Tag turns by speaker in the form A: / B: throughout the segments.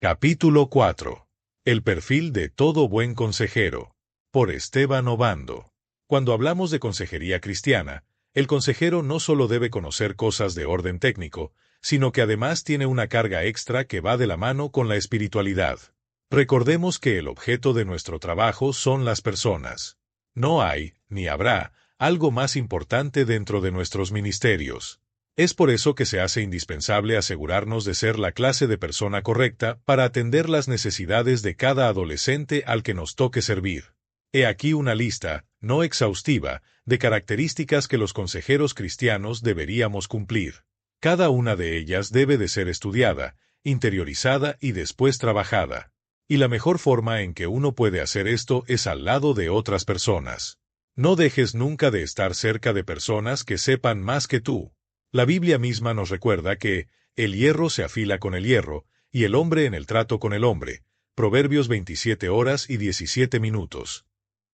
A: Capítulo 4. El perfil de todo buen consejero. Por Esteban Obando. Cuando hablamos de consejería cristiana, el consejero no solo debe conocer cosas de orden técnico, sino que además tiene una carga extra que va de la mano con la espiritualidad. Recordemos que el objeto de nuestro trabajo son las personas. No hay, ni habrá, algo más importante dentro de nuestros ministerios. Es por eso que se hace indispensable asegurarnos de ser la clase de persona correcta para atender las necesidades de cada adolescente al que nos toque servir. He aquí una lista, no exhaustiva, de características que los consejeros cristianos deberíamos cumplir. Cada una de ellas debe de ser estudiada, interiorizada y después trabajada. Y la mejor forma en que uno puede hacer esto es al lado de otras personas. No dejes nunca de estar cerca de personas que sepan más que tú. La Biblia misma nos recuerda que el hierro se afila con el hierro, y el hombre en el trato con el hombre. Proverbios 27:17.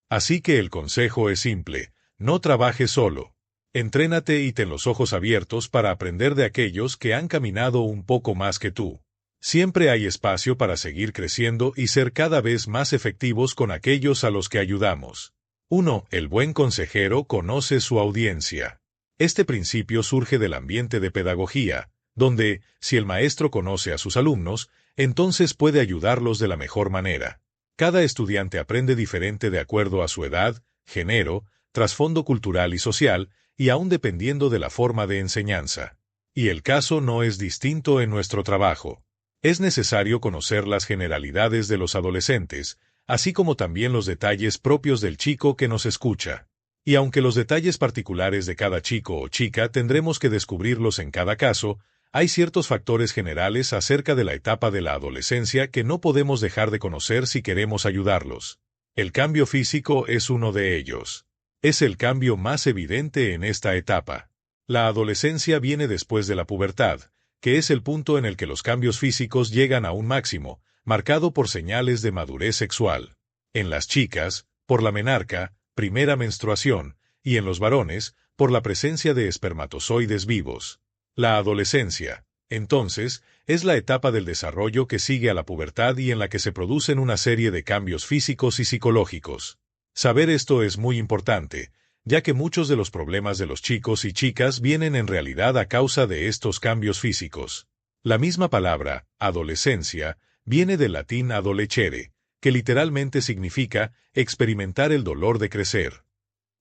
A: Así que el consejo es simple: no trabajes solo. Entrénate y ten los ojos abiertos para aprender de aquellos que han caminado un poco más que tú. Siempre hay espacio para seguir creciendo y ser cada vez más efectivos con aquellos a los que ayudamos. 1. El buen consejero conoce su audiencia. Este principio surge del ambiente de pedagogía, donde, si el maestro conoce a sus alumnos, entonces puede ayudarlos de la mejor manera. Cada estudiante aprende diferente de acuerdo a su edad, género, trasfondo cultural y social, y aún dependiendo de la forma de enseñanza. Y el caso no es distinto en nuestro trabajo. Es necesario conocer las generalidades de los adolescentes, así como también los detalles propios del chico que nos escucha. Y aunque los detalles particulares de cada chico o chica tendremos que descubrirlos en cada caso, hay ciertos factores generales acerca de la etapa de la adolescencia que no podemos dejar de conocer si queremos ayudarlos. El cambio físico es uno de ellos. Es el cambio más evidente en esta etapa. La adolescencia viene después de la pubertad, que es el punto en el que los cambios físicos llegan a un máximo, marcado por señales de madurez sexual. En las chicas, por la menarca, primera menstruación, y en los varones, por la presencia de espermatozoides vivos. La adolescencia, entonces, es la etapa del desarrollo que sigue a la pubertad y en la que se producen una serie de cambios físicos y psicológicos. Saber esto es muy importante, ya que muchos de los problemas de los chicos y chicas vienen en realidad a causa de estos cambios físicos. La misma palabra, adolescencia, viene del latín adolecere, que literalmente significa experimentar el dolor de crecer.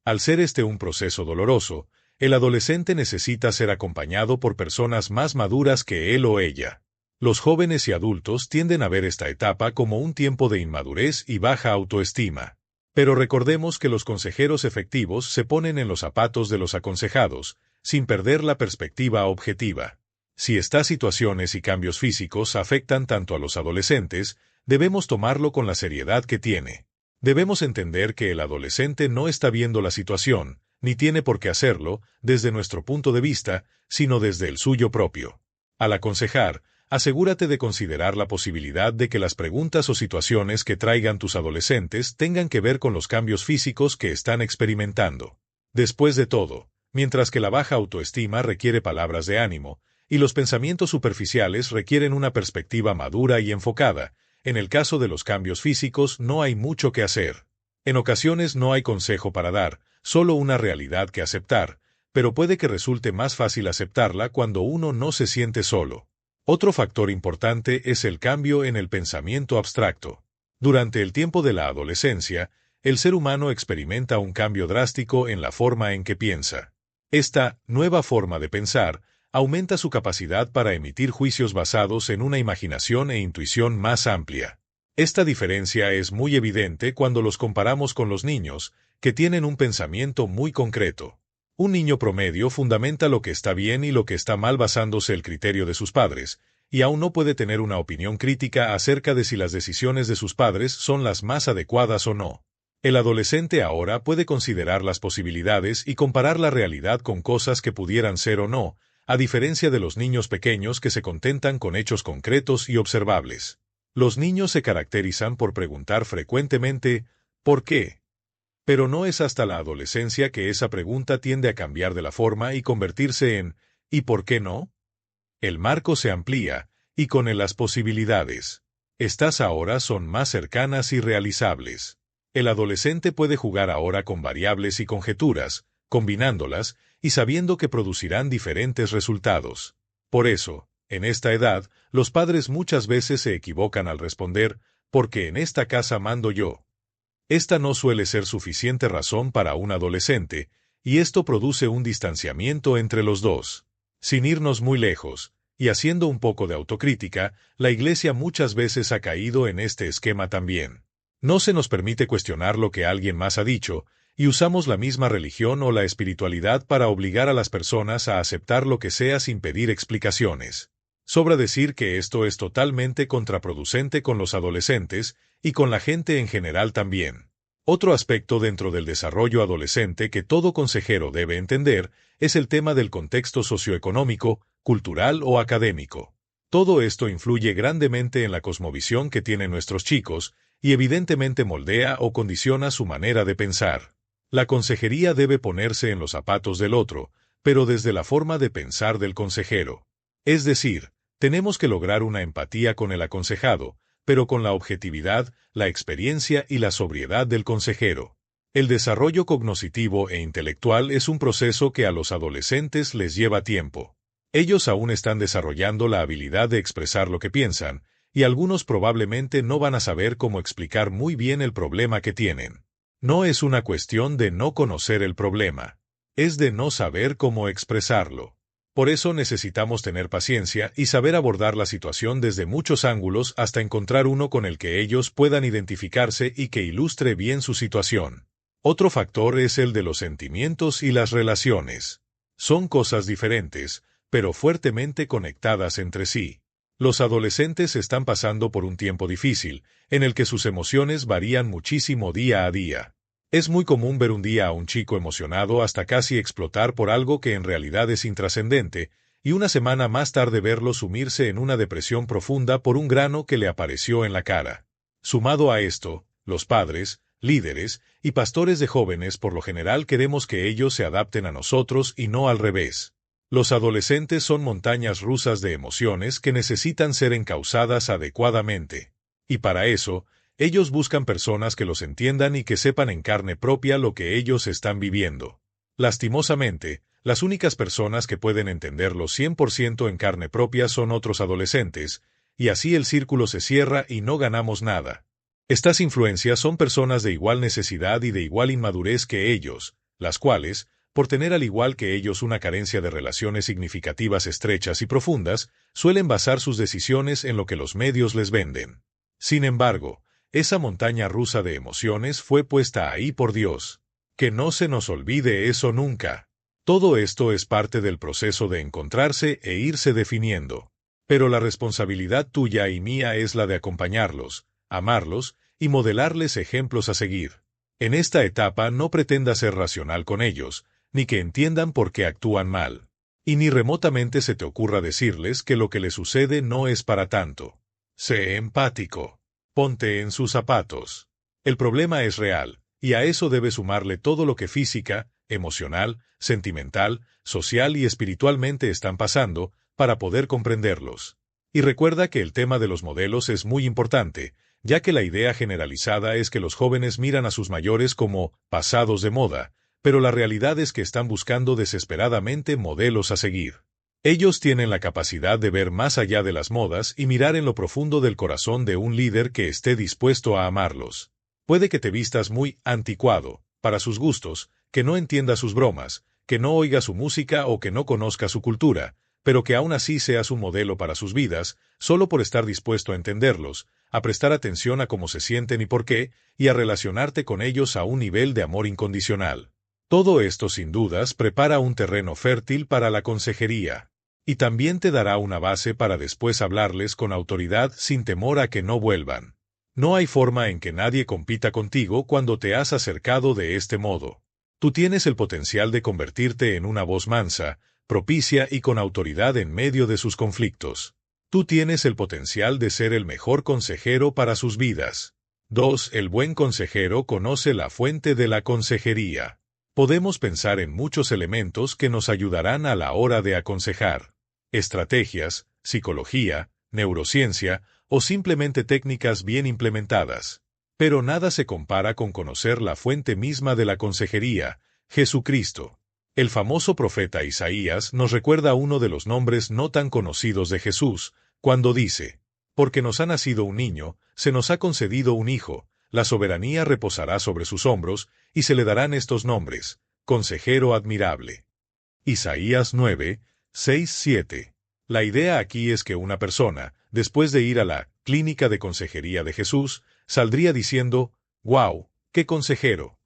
A: Al ser este un proceso doloroso, el adolescente necesita ser acompañado por personas más maduras que él o ella. Los jóvenes y adultos tienden a ver esta etapa como un tiempo de inmadurez y baja autoestima. Pero recordemos que los consejeros efectivos se ponen en los zapatos de los aconsejados, sin perder la perspectiva objetiva. Si estas situaciones y cambios físicos afectan tanto a los adolescentes, debemos tomarlo con la seriedad que tiene. Debemos entender que el adolescente no está viendo la situación, ni tiene por qué hacerlo, desde nuestro punto de vista, sino desde el suyo propio. Al aconsejar, asegúrate de considerar la posibilidad de que las preguntas o situaciones que traigan tus adolescentes tengan que ver con los cambios físicos que están experimentando. Después de todo, mientras que la baja autoestima requiere palabras de ánimo, y los pensamientos superficiales requieren una perspectiva madura y enfocada, en el caso de los cambios físicos no hay mucho que hacer. En ocasiones no hay consejo para dar, solo una realidad que aceptar, pero puede que resulte más fácil aceptarla cuando uno no se siente solo. Otro factor importante es el cambio en el pensamiento abstracto. Durante el tiempo de la adolescencia, el ser humano experimenta un cambio drástico en la forma en que piensa. Esta nueva forma de pensar aumenta su capacidad para emitir juicios basados en una imaginación e intuición más amplia. Esta diferencia es muy evidente cuando los comparamos con los niños, que tienen un pensamiento muy concreto. Un niño promedio fundamenta lo que está bien y lo que está mal basándose en el criterio de sus padres, y aún no puede tener una opinión crítica acerca de si las decisiones de sus padres son las más adecuadas o no. El adolescente ahora puede considerar las posibilidades y comparar la realidad con cosas que pudieran ser o no, a diferencia de los niños pequeños que se contentan con hechos concretos y observables. Los niños se caracterizan por preguntar frecuentemente ¿por qué? Pero no es hasta la adolescencia que esa pregunta tiende a cambiar de la forma y convertirse en ¿y por qué no? El marco se amplía, y con él las posibilidades. Estas ahora son más cercanas y realizables. El adolescente puede jugar ahora con variables y conjeturas, combinándolas y sabiendo que producirán diferentes resultados. Por eso, en esta edad, los padres muchas veces se equivocan al responder, porque en esta casa mando yo. Esta no suele ser suficiente razón para un adolescente, y esto produce un distanciamiento entre los dos. Sin irnos muy lejos, y haciendo un poco de autocrítica, la Iglesia muchas veces ha caído en este esquema también. No se nos permite cuestionar lo que alguien más ha dicho, y usamos la misma religión o la espiritualidad para obligar a las personas a aceptar lo que sea sin pedir explicaciones. Sobra decir que esto es totalmente contraproducente con los adolescentes, y con la gente en general también. Otro aspecto dentro del desarrollo adolescente que todo consejero debe entender es el tema del contexto socioeconómico, cultural o académico. Todo esto influye grandemente en la cosmovisión que tienen nuestros chicos y evidentemente moldea o condiciona su manera de pensar. La consejería debe ponerse en los zapatos del otro, pero desde la forma de pensar del consejero. Es decir, tenemos que lograr una empatía con el aconsejado, pero con la objetividad, la experiencia y la sobriedad del consejero. El desarrollo cognoscitivo e intelectual es un proceso que a los adolescentes les lleva tiempo. Ellos aún están desarrollando la habilidad de expresar lo que piensan, y algunos probablemente no van a saber cómo explicar muy bien el problema que tienen. No es una cuestión de no conocer el problema, es de no saber cómo expresarlo. Por eso necesitamos tener paciencia y saber abordar la situación desde muchos ángulos hasta encontrar uno con el que ellos puedan identificarse y que ilustre bien su situación. Otro factor es el de los sentimientos y las relaciones. Son cosas diferentes, pero fuertemente conectadas entre sí. Los adolescentes están pasando por un tiempo difícil, en el que sus emociones varían muchísimo día a día. Es muy común ver un día a un chico emocionado hasta casi explotar por algo que en realidad es intrascendente, y una semana más tarde verlo sumirse en una depresión profunda por un grano que le apareció en la cara. Sumado a esto, los padres, líderes y pastores de jóvenes por lo general queremos que ellos se adapten a nosotros y no al revés. Los adolescentes son montañas rusas de emociones que necesitan ser encauzadas adecuadamente. Y para eso, ellos buscan personas que los entiendan y que sepan en carne propia lo que ellos están viviendo. Lastimosamente, las únicas personas que pueden entenderlo 100% en carne propia son otros adolescentes, y así el círculo se cierra y no ganamos nada. Estas influencias son personas de igual necesidad y de igual inmadurez que ellos, las cuales, por tener al igual que ellos una carencia de relaciones significativas estrechas y profundas, suelen basar sus decisiones en lo que los medios les venden. Sin embargo, esa montaña rusa de emociones fue puesta ahí por Dios. Que no se nos olvide eso nunca. Todo esto es parte del proceso de encontrarse e irse definiendo. Pero la responsabilidad tuya y mía es la de acompañarlos, amarlos y modelarles ejemplos a seguir. En esta etapa no pretenda ser racional con ellos, ni que entiendan por qué actúan mal. Y ni remotamente se te ocurra decirles que lo que les sucede no es para tanto. Sé empático. Ponte en sus zapatos. El problema es real, y a eso debes sumarle todo lo que física, emocional, sentimental, social y espiritualmente están pasando, para poder comprenderlos. Y recuerda que el tema de los modelos es muy importante, ya que la idea generalizada es que los jóvenes miran a sus mayores como pasados de moda, pero la realidad es que están buscando desesperadamente modelos a seguir. Ellos tienen la capacidad de ver más allá de las modas y mirar en lo profundo del corazón de un líder que esté dispuesto a amarlos. Puede que te vistas muy anticuado, para sus gustos, que no entienda sus bromas, que no oiga su música o que no conozca su cultura, pero que aún así seas un modelo para sus vidas, solo por estar dispuesto a entenderlos, a prestar atención a cómo se sienten y por qué, y a relacionarte con ellos a un nivel de amor incondicional. Todo esto sin dudas prepara un terreno fértil para la consejería. Y también te dará una base para después hablarles con autoridad sin temor a que no vuelvan. No hay forma en que nadie compita contigo cuando te has acercado de este modo. Tú tienes el potencial de convertirte en una voz mansa, propicia y con autoridad en medio de sus conflictos. Tú tienes el potencial de ser el mejor consejero para sus vidas. 2. El buen consejero conoce la fuente de la consejería. Podemos pensar en muchos elementos que nos ayudarán a la hora de aconsejar. Estrategias, psicología, neurociencia o simplemente técnicas bien implementadas. Pero nada se compara con conocer la fuente misma de la consejería, Jesucristo. El famoso profeta Isaías nos recuerda uno de los nombres no tan conocidos de Jesús, cuando dice: «Porque nos ha nacido un niño, se nos ha concedido un hijo, la soberanía reposará sobre sus hombros, y se le darán estos nombres: Consejero admirable». Isaías 9, 6, 7. La idea aquí es que una persona, después de ir a la clínica de consejería de Jesús, saldría diciendo: «¡Wow! ¡Qué consejero!».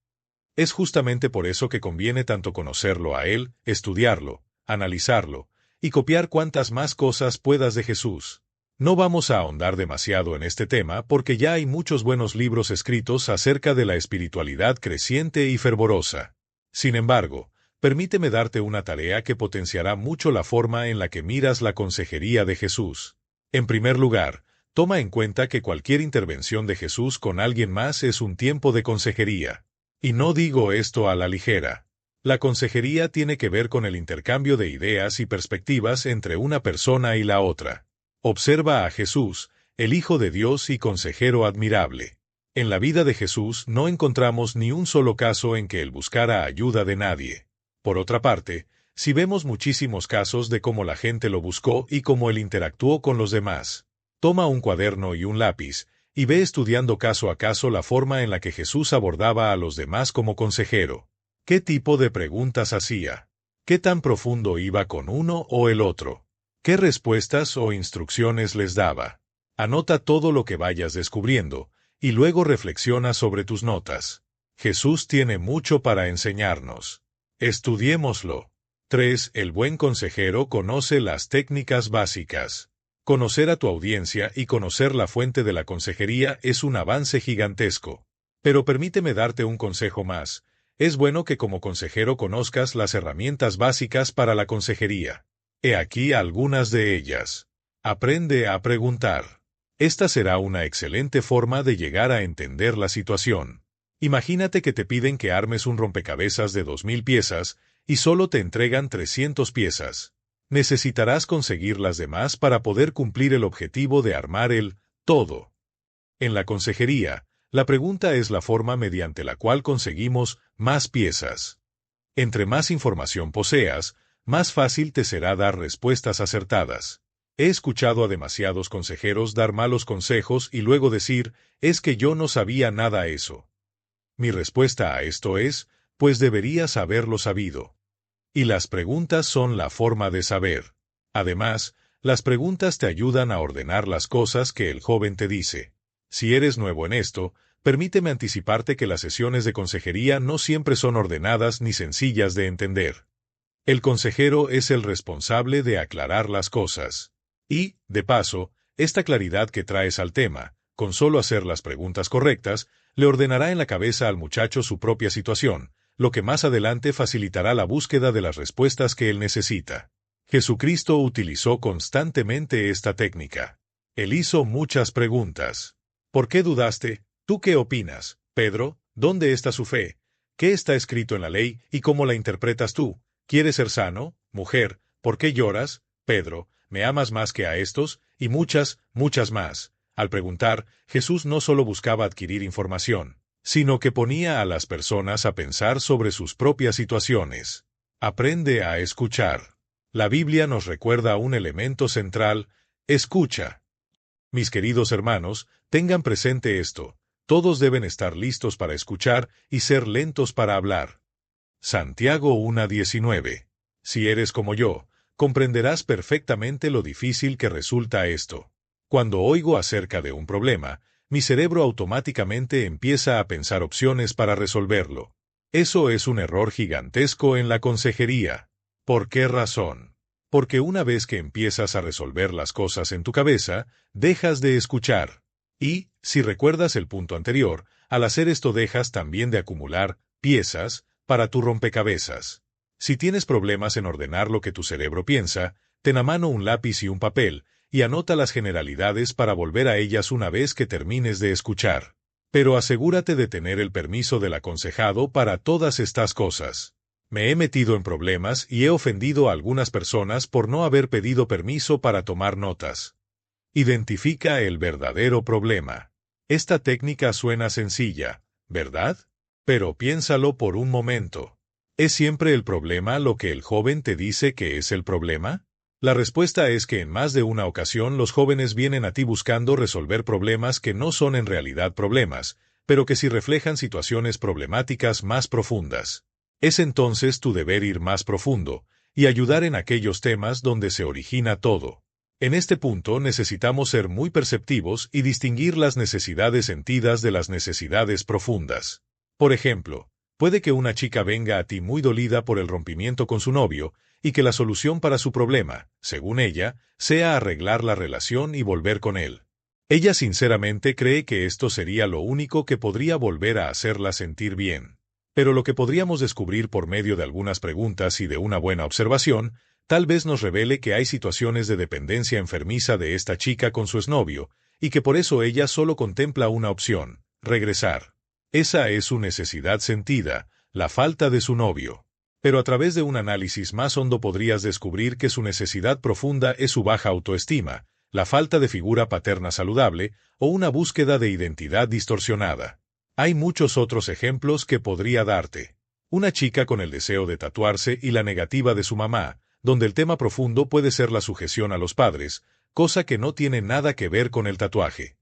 A: Es justamente por eso que conviene tanto conocerlo a Él, estudiarlo, analizarlo, y copiar cuantas más cosas puedas de Jesús. No vamos a ahondar demasiado en este tema porque ya hay muchos buenos libros escritos acerca de la espiritualidad creciente y fervorosa. Sin embargo, permíteme darte una tarea que potenciará mucho la forma en la que miras la consejería de Jesús. En primer lugar, toma en cuenta que cualquier intervención de Jesús con alguien más es un tiempo de consejería. Y no digo esto a la ligera. La consejería tiene que ver con el intercambio de ideas y perspectivas entre una persona y la otra. Observa a Jesús, el Hijo de Dios y consejero admirable. En la vida de Jesús no encontramos ni un solo caso en que él buscara ayuda de nadie. Por otra parte, si vemos muchísimos casos de cómo la gente lo buscó y cómo él interactuó con los demás. Toma un cuaderno y un lápiz, y ve estudiando caso a caso la forma en la que Jesús abordaba a los demás como consejero. ¿Qué tipo de preguntas hacía? ¿Qué tan profundo iba con uno o el otro? ¿Qué respuestas o instrucciones les daba? Anota todo lo que vayas descubriendo, y luego reflexiona sobre tus notas. Jesús tiene mucho para enseñarnos. Estudiémoslo. 3. El buen consejero conoce las técnicas básicas. Conocer a tu audiencia y conocer la fuente de la consejería es un avance gigantesco. Pero permíteme darte un consejo más. Es bueno que como consejero conozcas las herramientas básicas para la consejería. He aquí algunas de ellas. Aprende a preguntar. Esta será una excelente forma de llegar a entender la situación. Imagínate que te piden que armes un rompecabezas de 2000 piezas y solo te entregan 300 piezas. Necesitarás conseguir las demás para poder cumplir el objetivo de armar el todo. En la consejería, la pregunta es la forma mediante la cual conseguimos más piezas. Entre más información poseas, más fácil te será dar respuestas acertadas. He escuchado a demasiados consejeros dar malos consejos y luego decir: «Es que yo no sabía nada eso». Mi respuesta a esto es: pues deberías haberlo sabido. Y las preguntas son la forma de saber. Además, las preguntas te ayudan a ordenar las cosas que el joven te dice. Si eres nuevo en esto, permíteme anticiparte que las sesiones de consejería no siempre son ordenadas ni sencillas de entender. El consejero es el responsable de aclarar las cosas. Y, de paso, esta claridad que traes al tema, con solo hacer las preguntas correctas, le ordenará en la cabeza al muchacho su propia situación, lo que más adelante facilitará la búsqueda de las respuestas que él necesita. Jesucristo utilizó constantemente esta técnica. Él hizo muchas preguntas. ¿Por qué dudaste? ¿Tú qué opinas, Pedro? ¿Dónde está su fe? ¿Qué está escrito en la ley y cómo la interpretas tú? ¿Quieres ser sano? Mujer, ¿por qué lloras? Pedro, ¿me amas más que a estos? Y muchas, muchas más. Al preguntar, Jesús no solo buscaba adquirir información, sino que ponía a las personas a pensar sobre sus propias situaciones. Aprende a escuchar. La Biblia nos recuerda un elemento central: escucha. Mis queridos hermanos, tengan presente esto: todos deben estar listos para escuchar y ser lentos para hablar. Santiago 1:19. Si eres como yo, comprenderás perfectamente lo difícil que resulta esto. Cuando oigo acerca de un problema, mi cerebro automáticamente empieza a pensar opciones para resolverlo. Eso es un error gigantesco en la consejería. ¿Por qué razón? Porque una vez que empiezas a resolver las cosas en tu cabeza, dejas de escuchar. Y, si recuerdas el punto anterior, al hacer esto dejas también de acumular piezas para tu rompecabezas. Si tienes problemas en ordenar lo que tu cerebro piensa, ten a mano un lápiz y un papel, y anota las generalidades para volver a ellas una vez que termines de escuchar. Pero asegúrate de tener el permiso del aconsejado para todas estas cosas. Me he metido en problemas y he ofendido a algunas personas por no haber pedido permiso para tomar notas. Identifica el verdadero problema. Esta técnica suena sencilla, ¿verdad? Pero piénsalo por un momento. ¿Es siempre el problema lo que el joven te dice que es el problema? La respuesta es que en más de una ocasión los jóvenes vienen a ti buscando resolver problemas que no son en realidad problemas, pero que sí reflejan situaciones problemáticas más profundas. Es entonces tu deber ir más profundo y ayudar en aquellos temas donde se origina todo. En este punto necesitamos ser muy perceptivos y distinguir las necesidades sentidas de las necesidades profundas. Por ejemplo, puede que una chica venga a ti muy dolida por el rompimiento con su novio y que la solución para su problema, según ella, sea arreglar la relación y volver con él. Ella sinceramente cree que esto sería lo único que podría volver a hacerla sentir bien. Pero lo que podríamos descubrir por medio de algunas preguntas y de una buena observación, tal vez nos revele que hay situaciones de dependencia enfermiza de esta chica con su exnovio, y que por eso ella solo contempla una opción: regresar. Esa es su necesidad sentida, la falta de su novio. Pero a través de un análisis más hondo podrías descubrir que su necesidad profunda es su baja autoestima, la falta de figura paterna saludable o una búsqueda de identidad distorsionada. Hay muchos otros ejemplos que podría darte. Una chica con el deseo de tatuarse y la negativa de su mamá, donde el tema profundo puede ser la sujeción a los padres, cosa que no tiene nada que ver con el tatuaje.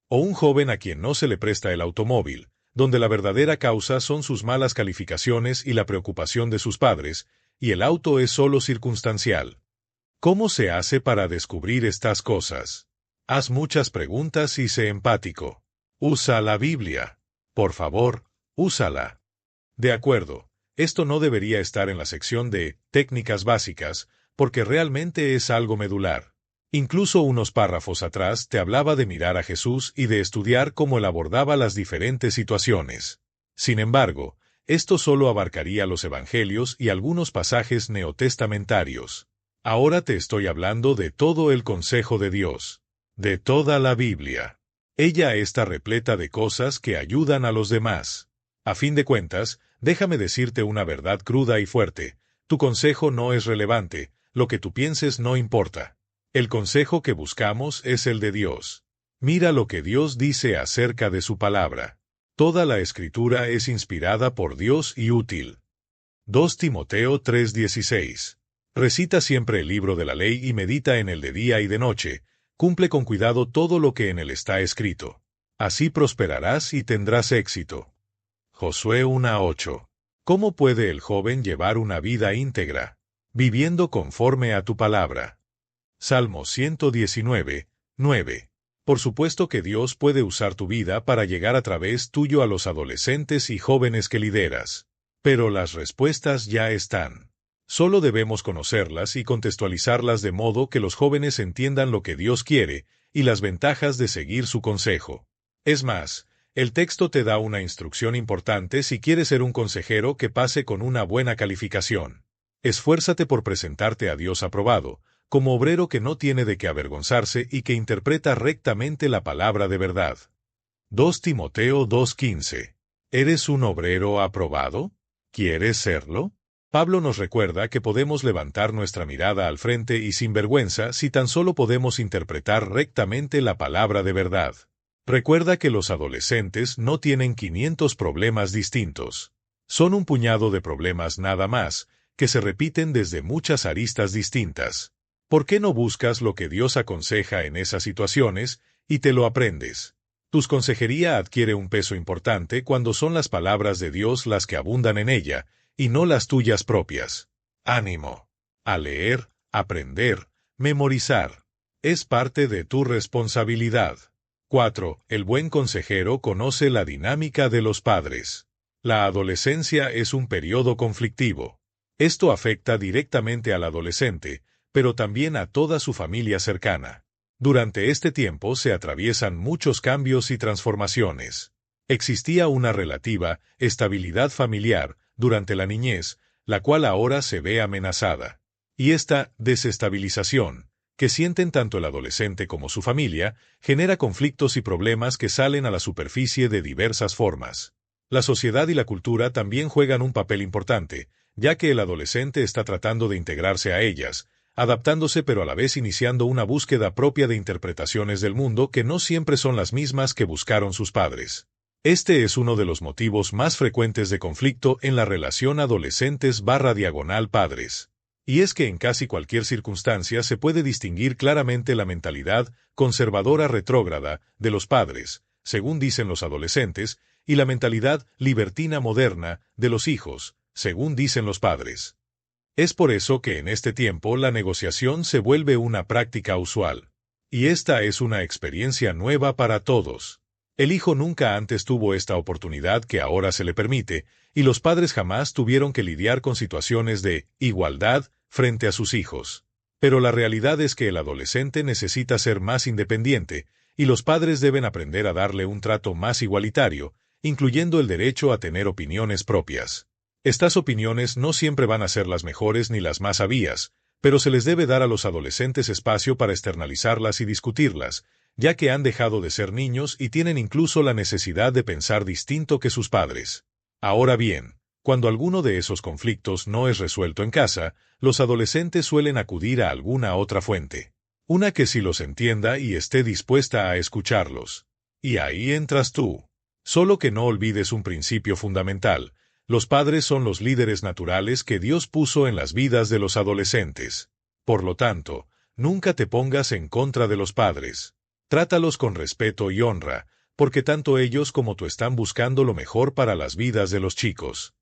A: O un joven a quien no se le presta el automóvil, donde la verdadera causa son sus malas calificaciones y la preocupación de sus padres, y el auto es solo circunstancial. ¿Cómo se hace para descubrir estas cosas? Haz muchas preguntas y sé empático. Usa la Biblia. Por favor, úsala. De acuerdo, esto no debería estar en la sección de técnicas básicas, porque realmente es algo medular. Incluso unos párrafos atrás te hablaba de mirar a Jesús y de estudiar cómo él abordaba las diferentes situaciones. Sin embargo, esto solo abarcaría los evangelios y algunos pasajes neotestamentarios. Ahora te estoy hablando de todo el consejo de Dios, de toda la Biblia. Ella está repleta de cosas que ayudan a los demás. A fin de cuentas, déjame decirte una verdad cruda y fuerte: tu consejo no es relevante, lo que tú pienses no importa. El consejo que buscamos es el de Dios. Mira lo que Dios dice acerca de su palabra. Toda la Escritura es inspirada por Dios y útil. 2 Timoteo 3:16. Recita siempre el libro de la ley y medita en él de día y de noche. Cumple con cuidado todo lo que en él está escrito. Así prosperarás y tendrás éxito. Josué 1:8. ¿Cómo puede el joven llevar una vida íntegra? Viviendo conforme a tu palabra. Salmo 119:9. Por supuesto que Dios puede usar tu vida para llegar a través tuyo a los adolescentes y jóvenes que lideras. Pero las respuestas ya están. Solo debemos conocerlas y contextualizarlas de modo que los jóvenes entiendan lo que Dios quiere y las ventajas de seguir su consejo. Es más, el texto te da una instrucción importante si quieres ser un consejero que pase con una buena calificación. Esfuérzate por presentarte a Dios aprobado, como obrero que no tiene de qué avergonzarse y que interpreta rectamente la palabra de verdad. 2 Timoteo 2:15. ¿Eres un obrero aprobado? ¿Quieres serlo? Pablo nos recuerda que podemos levantar nuestra mirada al frente y sin vergüenza si tan solo podemos interpretar rectamente la palabra de verdad. Recuerda que los adolescentes no tienen 500 problemas distintos. Son un puñado de problemas nada más, que se repiten desde muchas aristas distintas. ¿Por qué no buscas lo que Dios aconseja en esas situaciones y te lo aprendes? Tu consejería adquiere un peso importante cuando son las palabras de Dios las que abundan en ella, y no las tuyas propias. Ánimo. A leer, aprender, memorizar. Es parte de tu responsabilidad. 4. El buen consejero conoce la dinámica de los padres. La adolescencia es un periodo conflictivo. Esto afecta directamente al adolescente, pero también a toda su familia cercana. Durante este tiempo se atraviesan muchos cambios y transformaciones. Existía una relativa estabilidad familiar durante la niñez, la cual ahora se ve amenazada. Y esta desestabilización, que sienten tanto el adolescente como su familia, genera conflictos y problemas que salen a la superficie de diversas formas. La sociedad y la cultura también juegan un papel importante, ya que el adolescente está tratando de integrarse a ellas, adaptándose pero a la vez iniciando una búsqueda propia de interpretaciones del mundo que no siempre son las mismas que buscaron sus padres. Este es uno de los motivos más frecuentes de conflicto en la relación adolescentes/padres. Y es que en casi cualquier circunstancia se puede distinguir claramente la mentalidad conservadora retrógrada de los padres, según dicen los adolescentes, y la mentalidad libertina moderna de los hijos, según dicen los padres. Es por eso que en este tiempo la negociación se vuelve una práctica usual. Y esta es una experiencia nueva para todos. El hijo nunca antes tuvo esta oportunidad que ahora se le permite, y los padres jamás tuvieron que lidiar con situaciones de igualdad frente a sus hijos. Pero la realidad es que el adolescente necesita ser más independiente, y los padres deben aprender a darle un trato más igualitario, incluyendo el derecho a tener opiniones propias. Estas opiniones no siempre van a ser las mejores ni las más sabias, pero se les debe dar a los adolescentes espacio para externalizarlas y discutirlas, ya que han dejado de ser niños y tienen incluso la necesidad de pensar distinto que sus padres. Ahora bien, cuando alguno de esos conflictos no es resuelto en casa, los adolescentes suelen acudir a alguna otra fuente. Una que sí los entienda y esté dispuesta a escucharlos. Y ahí entras tú. Solo que no olvides un principio fundamental. Los padres son los líderes naturales que Dios puso en las vidas de los adolescentes. Por lo tanto, nunca te pongas en contra de los padres. Trátalos con respeto y honra, porque tanto ellos como tú están buscando lo mejor para las vidas de los chicos.